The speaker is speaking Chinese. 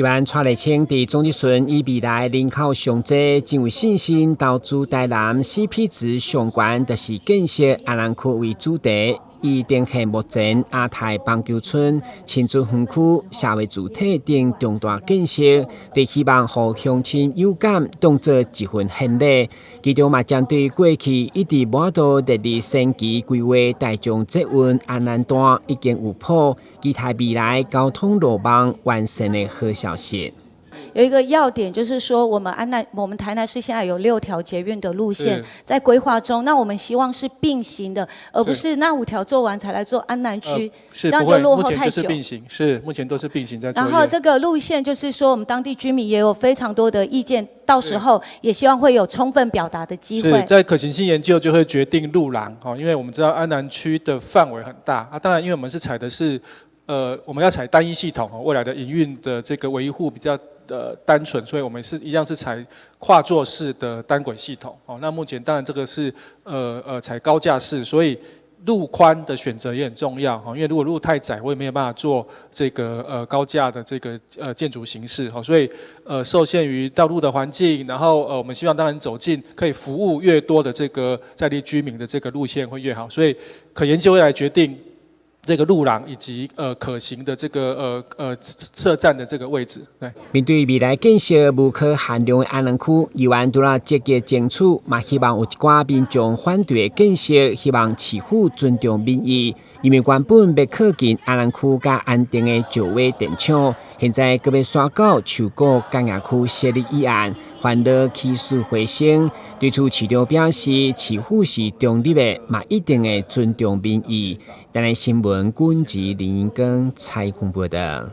台湾蔡立青伫总结顺以未来人口上济，真有信心投资台南 CP 值上悬，就是建设安南区为主题。以呈现目前亚太棒球村、亲子园区、社会主体等重大建设，伫希望互乡亲有感，当作一份献礼。其中嘛针对过去一直无到第二升级规划大众捷运安南段已经有谱，期待未来交通路网完善的好消息。有一个要点就是说，我们台南市现在有6条捷运的路线在规划中，那我们希望是并行的，而不是那5条做完才来做安南区，这样就落后太久。目前就是并行，目前都是并行在做。然后这个路线就是说，我们当地居民也有非常多的意见，到时候也希望会有充分表达的机会。在可行性研究就会决定路廊，因为我们知道安南区的范围很大啊，当然因为我们是采的是我们要采单一系统，未来的营运的这个维护比较单纯，所以我们一样是采跨座式的单轨系统。那目前当然这个是采高架式，所以路宽的选择也很重要。因为如果路太窄，我也没有办法做这个高架的这个建筑形式。所以受限于道路的环境，然后我们希望当然走进可以服务越多的这个在地居民的这个路线会越好。所以可研究未来决定这个路廊以及可行的这个设站的这个位置。对，面对未来建设无可限量的安南区，议员除了积极争取，嘛希望有一寡民众反对的建设，希望市府尊重民意。因为原本要靠近安南区甲安定的石化电厂，现在搁要刷到树谷工业区设立议案，烦恼起死回生。对此，市长表示，市府是中立的，嘛一定会尊重民意。但係新闻管制林英根采访报道。